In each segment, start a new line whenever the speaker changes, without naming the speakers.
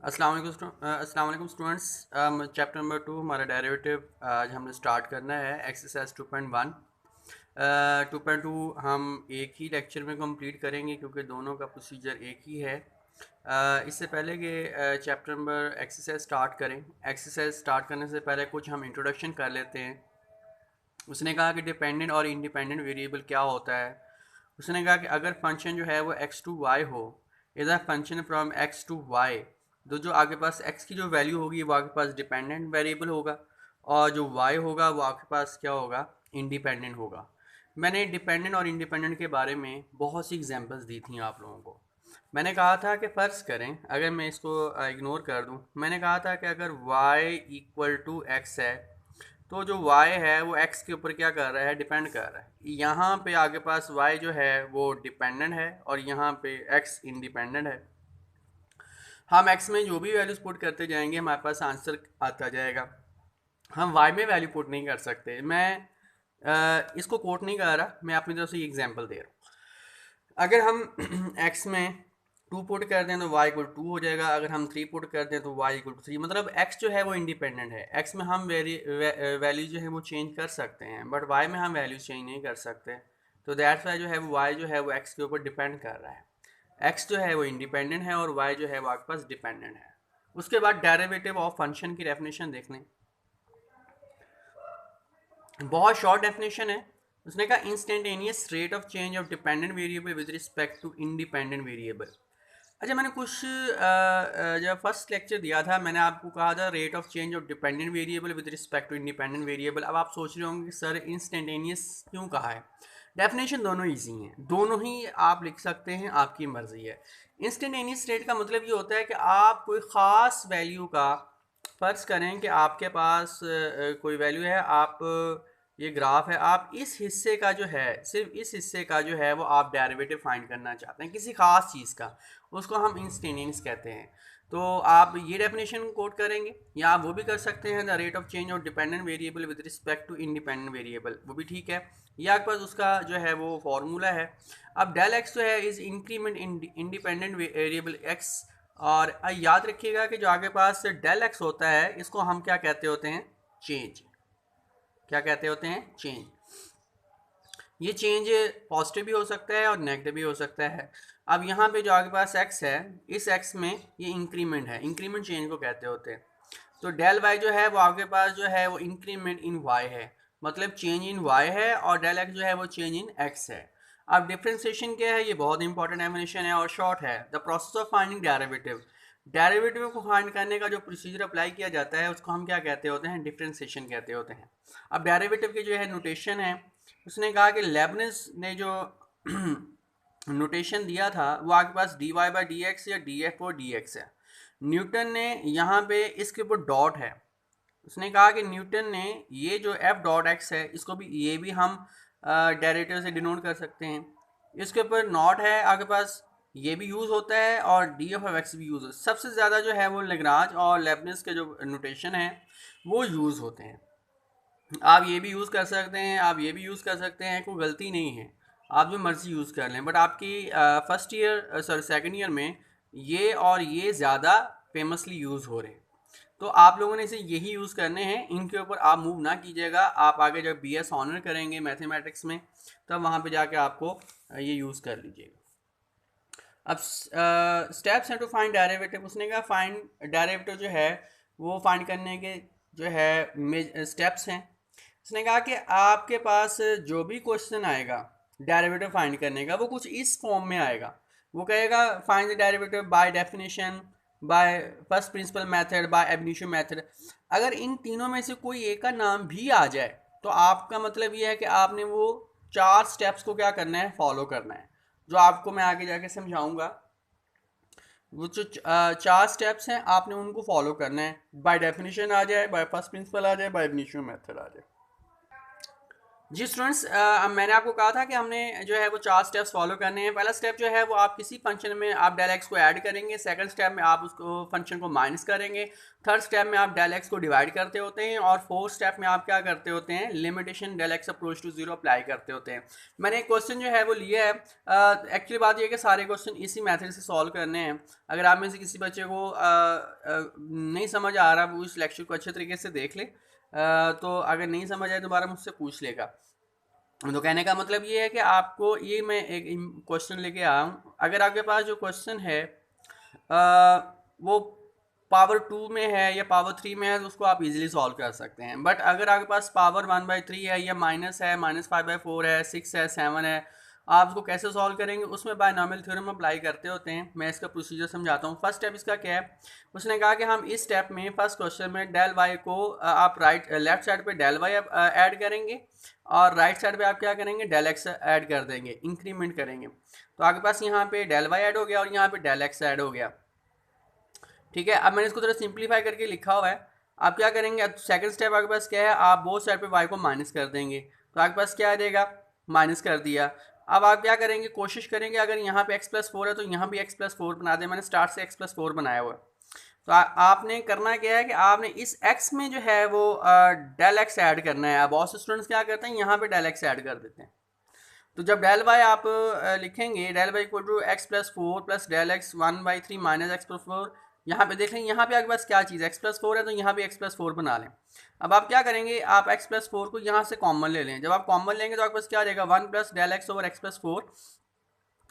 अस्सलाम वालेकुम students. Chapter number 2 हमारा डेरिवेटिव आज हमने स्टार्ट करना है एक्सरसाइज 2.1। 2.2 हम एक ही लेक्चर में कंप्लीट करेंगे क्योंकि दोनों का प्रोसीजर एक ही है। इससे पहले कि चैप्टर नंबर एक्सरसाइज स्टार्ट करें, एक्सरसाइज स्टार्ट करने से पहले कुछ हम इंट्रोडक्शन कर लेते हैं। उसने कहा कि डिपेंडेंट और इंडिपेंडेंट वेरिएबल क्या होता है। उसने कहा कि अगर फंक्शन जो है वो एक्स टू वाई हो, इधर function from X to Y, तो जो आगे पास एक्स की जो वैल्यू होगी वो आगे पास डिपेंडेंट वेरिएबल होगा और जो वाई होगा वो आपके पास क्या होगा, इंडिपेंडेंट होगा। मैंने डिपेंडेंट और इंडिपेंडेंट के बारे में बहुत सी एग्जांपल्स दी थी आप लोगों को। मैंने कहा था कि फ़र्ज़ करें, अगर मैं इसको इग्नोर कर दूं, मैंने कहा था कि अगर y इक्वल टू एक्स है तो जो y है वो x के ऊपर क्या कर रहा है, डिपेंड कर रहा है। यहाँ पे आगे पास y जो है वो डिपेंडेंट है और यहाँ पे x इंडिपेंडेंट है। हम x में जो भी वैल्यूज पुट करते जाएंगे हमारे पास आंसर आता जाएगा। हम y में वैल्यू पुट नहीं कर सकते। मैं इसको कोट नहीं कर रहा, मैं अपनी तरफ से ये एग्जांपल दे रहा हूँ। अगर हम x में 2 पुट कर दें तो y इक्वल 2 हो जाएगा। अगर हम 3 पुट कर दें तो y इक्वल 3। मतलब x जो है वो इंडिपेंडेंट है। x में हम वैल्यू जो है वो चेंज कर सकते हैं, बट y में हम वैल्यू चेंज नहीं कर सकते। तो दैट्स वाई जो है वो y जो है वो x के ऊपर डिपेंड कर रहा है। x जो है वो इंडिपेंडेंट है और y जो है वो आपके पास डिपेंडेंट है। उसके बाद डेरिवेटिव ऑफ फंक्शन की डेफिनेशन देख लें। बहुत शॉर्ट डेफिनेशन है। उसने कहा instantaneous rate of change of dependent variable with respect to independent variable. अच्छा, मैंने कुछ जब फर्स्ट लेक्चर दिया था मैंने आपको कहा था rate of change of dependent variable with respect to independent variable. अब आप सोच रहे होंगे कि सर इंस्टेंटेनियस क्यों कहा है। डेफिनेशन दोनों ईजी हैं, दोनों ही आप लिख सकते हैं, आपकी मर्जी है। इंस्टेंटेनियस रेट का मतलब ये होता है कि आप कोई ख़ास वैल्यू का, फ़र्ज़ करें कि आपके पास कोई वैल्यू है, आप ये ग्राफ है, आप इस हिस्से का जो है, सिर्फ इस हिस्से का जो है वो आप डेरिवेटिव फाइंड करना चाहते हैं किसी खास चीज़ का, उसको हम इंस्टेंटेनियस कहते हैं। तो आप ये डेफिनेशन कोट करेंगे या आप वो भी कर सकते हैं, the rate of change of dependent variable with respect to independent variable, वो भी ठीक है। या आपके पास उसका जो है वो फॉर्मूला है। अब डेल एक्स जो है is increment independent variable x. और याद रखिएगा कि जो आगे पास डेल एक्स होता है इसको हम क्या कहते होते हैं, चेंज। क्या कहते होते हैं, चेंज। ये चेंज पॉजिटिव भी हो सकता है और नेगेटिव भी हो सकता है। अब यहाँ पे जो आपके पास एक्स है, इस एक्स में ये इंक्रीमेंट है, इंक्रीमेंट चेंज को कहते होते हैं। तो डेल वाई जो है वो आपके पास जो है वो इंक्रीमेंट इन वाई है, मतलब चेंज इन वाई है, और डेल एक्स जो है वो चेंज इन एक्स है। अब डिफ्रेंसिएशन क्या है, ये बहुत इंपॉर्टेंट डेफिनेशन है और शॉर्ट है, the process of finding derivative. Derivative को फाइंड करने का जो प्रोसीजर अप्लाई किया जाता है उसको हम क्या कहते होते हैं, डिफ्रेंसिएशन कहते होते हैं। अब डेरिवेटिव की जो है नोटेशन है, उसने कहा कि लेबनिज ने जो नोटेशन दिया था वो आपके पास D Y by D X या डी एफ और डी एक्स है। न्यूटन ने यहाँ पे इसके ऊपर डॉट है। उसने कहा कि न्यूटन ने ये जो एफ डॉट एक्स है इसको भी, ये भी हम डेरिवेटिव से डिनोट कर सकते हैं। इसके ऊपर नॉट है आपके पास, ये भी यूज़ होता है और डी एफ ऑफ एक्स भी यूज़ होता है। सबसे ज़्यादा जो है वो लेग्रांज और लेबनिज के जो नोटेशन है वो यूज़ होते हैं। आप ये भी यूज़ कर सकते हैं, आप ये भी यूज़ कर सकते हैं, कोई गलती नहीं है, आप जो मर्ज़ी यूज़ कर लें। बट आपकी first year sorry second year में ये और ये ज़्यादा फेमसली यूज़ हो रहे हैं। तो आप लोगों ने इसे यही यूज़ करने हैं, इनके ऊपर आप मूव ना कीजिएगा। आप आगे जब बी एस ऑनर करेंगे मैथमेटिक्स में तब वहाँ पे जाके आपको ये यूज़ कर लीजिएगा। अब स्टेप्स हैं टू फाइंड डेरिवेटिव। उसने कहा फाइंड डेरिवेटिव जो है वो फाइंड करने के जो है स्टेप्स हैं। उसने कहा कि आपके पास जो भी क्वेश्चन आएगा डेरिवेटिव फाइंड करने का वो कुछ इस फॉर्म में आएगा। वो कहेगा find the derivative by definition, by first principle method, by ab initio method. अगर इन तीनों में से कोई एक का नाम भी आ जाए तो आपका मतलब ये है कि आपने वो 4 स्टेप्स को क्या करना है, फॉलो करना है, जो आपको मैं आगे जाके समझाऊंगा। वो जो 4 स्टेप्स हैं आपने उनको फॉलो करना है। बाय डेफिनेशन आ जाए, बाय फर्स्ट प्रिंसिपल आ जाए, बाय एब इनिशियो मेथड आ जाए। जी स्टूडेंट्स, मैंने आपको कहा था कि हमने जो है वो 4 स्टेप्स फॉलो करने हैं। पहला स्टेप जो है वो आप किसी फंक्शन में आप डेल एक्स को ऐड करेंगे, सेकंड स्टेप में आप उसको फंक्शन को माइनस करेंगे, थर्ड स्टेप में आप डेल एक्स को डिवाइड करते होते हैं, और फोर्थ स्टेप में आप क्या करते होते हैं, limitation del x approach to zero apply करते होते हैं। मैंने एक क्वेश्चन जो है वो लिया है। एक्चुअली बात यह है कि सारे क्वेश्चन इसी मैथड से सॉल्व करने हैं। अगर आप में से किसी बच्चे को नहीं समझ आ रहा, वो इस लेक्चर को अच्छे तरीके से देख ले, तो अगर नहीं समझ आए दोबारा मुझसे पूछ लेगा। तो कहने का मतलब ये है कि आपको ये मैं एक क्वेश्चन लेके आया हूँ। अगर आपके पास जो क्वेश्चन है वो पावर 2 में है या पावर 3 में है, तो उसको आप इजीली सॉल्व कर सकते हैं। बट अगर आपके पास पावर 1/3 है, या माइनस है, -5/4 है, 6 है, 7 है, आप उसको कैसे सॉल्व करेंगे, उसमें बायनॉमियल थ्योरम अप्लाई करते होते हैं। मैं इसका प्रोसीजर समझाता हूँ। फर्स्ट स्टेप इसका क्या है, उसने कहा कि हम इस स्टेप में फर्स्ट क्वेश्चन में डेल वाई को आप लेफ्ट साइड पे डेल वाई ऐड करेंगे, और राइट साइड पे आप क्या करेंगे, डेल एक्स ऐड कर देंगे, इंक्रीमेंट करेंगे। तो आपके पास यहाँ पे डेल वाई ऐड हो गया और यहाँ पे डेल एक्स ऐड हो गया। ठीक है, अब मैंने इसको थोड़ा सिंप्लीफाई करके लिखा हुआ है। आप क्या करेंगे, सेकंड स्टेप आपके पास क्या है, आप बोथ साइड पे वाई को माइनस कर देंगे। तो आपके पास क्या आ जाएगा, माइनस कर दिया। अब आप क्या करेंगे, कोशिश करेंगे अगर यहाँ पे x+4 है तो यहाँ भी x+4 बना दें। मैंने स्टार्ट से x+4 बनाया हुआ है। तो आपने करना क्या है कि आपने इस x में जो है वो डेल एक्स ऐड करना है। बहुत से स्टूडेंट्स क्या करते हैं, यहाँ पे डेल एक्स ऐड कर देते हैं। तो जब डेल वाई आप लिखेंगे, del y equal to x+4 plus del x 1/3 minus x+4, यहाँ पे देख लें, यहाँ पे आपके पास क्या चीज़ x+4 है, तो यहाँ भी x+4 बना लें। अब आप क्या करेंगे, आप x+4 को यहाँ से कॉमन ले लें। जब आप कॉमन लेंगे तो आपके पास क्या आ जाएगा, 1 plus del x over x+4,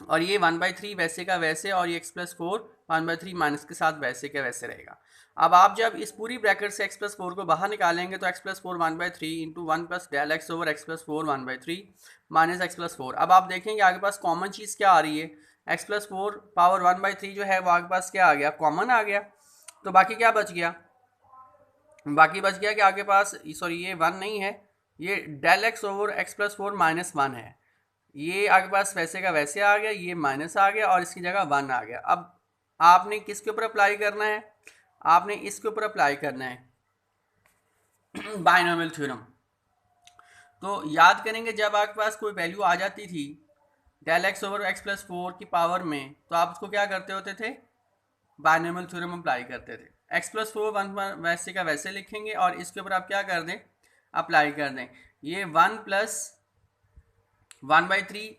और ये 1/3 वैसे का वैसे, और ये x+4 1/3 माइनस के साथ वैसे का वैसे रहेगा। अब आप जब इस पूरी ब्रैकेट से x+4 को बाहर निकालेंगे तो x+4 1/3 into 1 plus del x over x+4 1/3 minus x+4। अब आप देखेंगे आगे पास कॉमन चीज़ क्या आ रही है, x+4 पावर 1/3 जो है वो आगे पास क्या आ गया, कॉमन आ गया। तो बाकी क्या बच गया, बाकी बच गया कि आगे पास, सॉरी ये 1 नहीं है, ये डेल एक्स ओवर x+4 -1 है। ये आगे पास वैसे का वैसे आ गया, ये माइनस आ गया और इसकी जगह 1 आ गया। अब आपने किसके ऊपर अप्लाई करना है, आपने इसके ऊपर अप्लाई करना है बाइनोमियल थ्योरम। तो याद करेंगे जब आपके पास कोई वैल्यू आ जाती थी डेल एक्स ओवर x+4 की पावर में, तो आप उसको क्या करते होते थे, बाइनोमियल थ्योरम अप्लाई करते थे। x+4 1 वैसे का वैसे लिखेंगे और इसके ऊपर आप क्या कर दें, अप्लाई कर दें। ये 1 प्लस 1/3,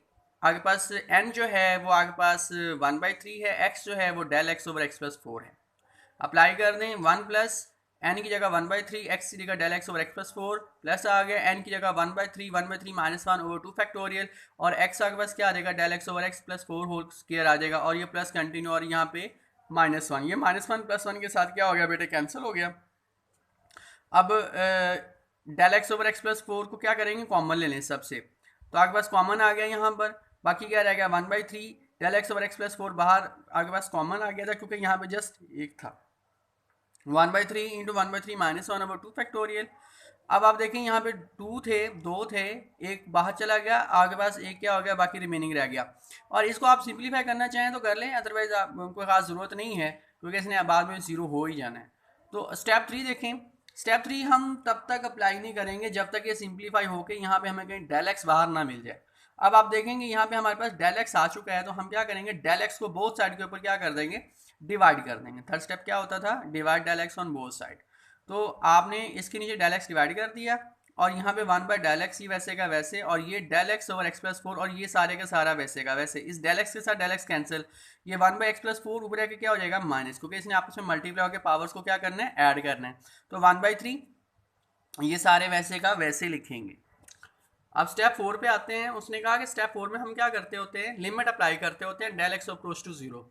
आगे पास n जो है वो आगे पास 1/3 है, x जो है वो डेल एक्स ओवर x+4 है। अप्लाई कर दें, 1 प्लस n की जगह 1/3, x की जगह del x over x+4, plus आ गया n की जगह 1/3, 1/3 -1 ओवर 2 फैक्टोरियल, और x आगे पास क्या आ जाएगा, del x over x+4 whole square आ जाएगा, और ये प्लस कंटिन्यू, और यहाँ पे -1, ये -1 +1 के साथ क्या हो गया बेटे, कैंसिल हो गया। अब डेल एक्स ओवर x+4 को क्या करेंगे, कॉमन ले लें सबसे। तो आपके पास कॉमन आ गया यहाँ पर, बाकी क्या रहेगा 1/3 डेल एक्स ओवर x+4 बाहर आपके पास कॉमन आ गया था क्योंकि यहाँ पे जस्ट एक था। 1/3 इंटू 1/3 -1 ओवर 2 फैक्टोरियल। अब आप देखें यहाँ पे 2 थे, 2 थे, एक बाहर चला गया, आगे पास एक क्या हो गया, बाकी रिमेनिंग रह गया। और इसको आप सिंप्लीफाई करना चाहें तो कर लें, अदरवाइज आपको खास ज़रूरत नहीं है क्योंकि इसने बाद में 0 हो ही जाना है। तो स्टेप 3 देखें, स्टेप 3 हम तब तक अप्लाई नहीं करेंगे जब तक ये सिंप्लीफाई होके यहाँ पे हमें कहीं डेल एक्स बाहर ना मिल जाए। अब आप देखेंगे यहाँ पे हमारे पास डेल एक्स आ चुका है, तो हम क्या करेंगे, डेल एक्स को बोथ साइड के ऊपर क्या कर देंगे, डिवाइड कर देंगे। थर्ड स्टेप क्या होता था, divide del x on both side. तो आपने इसके नीचे डेल एक्स डिवाइड कर दिया, और यहाँ पे 1 बाय डेल एक्स ही वैसे का वैसे, और ये डेल एक्स ओवर x+4, और ये सारे का सारा वैसे का वैसे। इस डेल एक्स के साथ डेल एक्स कैंसिल, ये 1 बाय x+4 ऊपर आके क्या हो जाएगा, माइनस, क्योंकि इसने आपस में मल्टीप्लाई होकर पावर्स को क्या करना है, ऐड करना है। तो 1/3 ये सारे वैसे का वैसे लिखेंगे। अब स्टेप 4 पे आते हैं। उसने कहा कि स्टेप 4 में हम क्या करते होते हैं, लिमिट अप्लाई करते होते हैं डेल एक्स अप्रोच टू 0।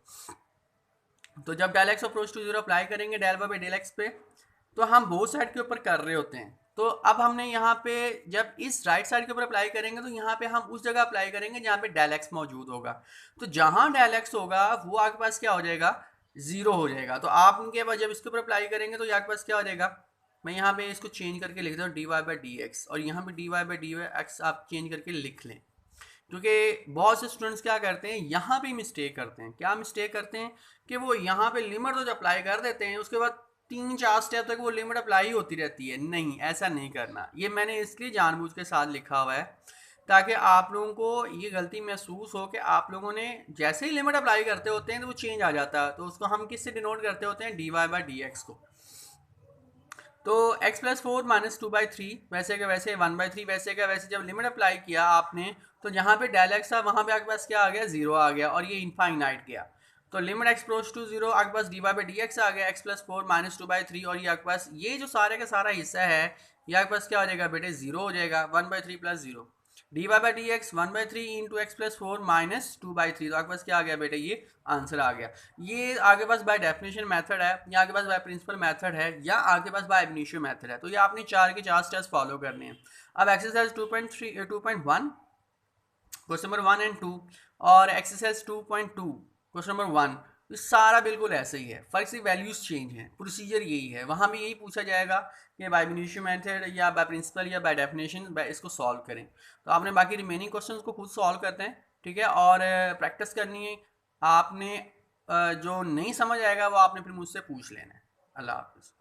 तो जब del x approach to 0 apply करेंगे del Y by del X पे, तो हम बोथ साइड के ऊपर कर रहे होते हैं। तो अब हमने यहाँ पे जब इस राइट साइड के ऊपर अप्लाई करेंगे तो यहाँ पे हम उस जगह अप्लाई करेंगे जहाँ पे डेल एक्स मौजूद होगा। तो जहाँ डेल एक्स होगा वो आपके पास क्या हो जाएगा, 0 हो जाएगा। तो आप उनके बाद जब इसके ऊपर अप्लाई करेंगे तो आपके पास क्या हो जाएगा, मैं यहाँ पे इसको चेंज करके लिखता हूँ d Y by D x, और यहाँ पे d Y by D x आप चेंज करके लिख लें। क्योंकि बहुत से स्टूडेंट्स क्या करते हैं, यहाँ पे मिस्टेक करते हैं। क्या मिस्टेक करते हैं कि वो यहाँ पे लिमिट तो अप्लाई कर देते हैं, उसके बाद 3-4 स्टेप तक वो लिमिट अप्लाई होती रहती है। नहीं, ऐसा नहीं करना। ये मैंने इसलिए जानबूझ के साथ लिखा हुआ है ताकि आप लोगों को ये गलती महसूस हो कि आप लोगों ने जैसे ही लिमिट अप्लाई करते होते हैं तो वो चेंज आ जाता है। तो उसको हम किससे डिनोट करते होते हैं? D Y by D x को। तो x plus four minus two by three वैसे का वैसे 1/3 वैसे का वैसे जब लिमिट अप्लाई किया आपने तो जहाँ पे डेल एक्स था वहाँ पे आपके पास क्या आ गया? 0 आ गया और ये इनफाइनाइट गया। तो लिमिट एक्स प्रोस टू 0 आपके पास D Y by D X आ गया x plus four minus two by three और ये आपके पास ये जो सारे का सारा हिस्सा है ये आपके पास क्या हो जाएगा बेटे? 0 हो जाएगा। 1/3 plus 0 d Y by D x 1/3 into x plus four minus 2/3 तो आपके पास क्या आ गया बेटे? ये आंसर आ गया। ये आपके पास बाय डेफिनेशन मेथड है या आपके पास बाय प्रिंसिपल मेथड है या आपके पास बाय अब इनिशियो मेथड है। तो ये आपने 4 के 4 स्टेप्स फॉलो करने हैं। अब एक्सरसाइज 2.1 क्वेश्चन नंबर 1 एंड 2 और एक्सरसाइज 2.2 क्वेश्चन नंबर 1 तो सारा बिल्कुल ऐसे ही है, फर्क सिर्फ वैल्यूज चेंज हैं। प्रोसीजर यही है, वहाँ भी यही पूछा जाएगा कि बाय इनिशियो मेथड या बाय प्रिंसिपल या बाय डेफिनेशन इसको सॉल्व करें। तो आपने बाकी रिमेनिंग क्वेश्चंस को खुद सॉल्व करते हैं, ठीक है, और प्रैक्टिस करनी है आपने। जो नहीं समझ आएगा वो आपने फिर मुझसे पूछ लेना है। अल्लाह हाफिज़।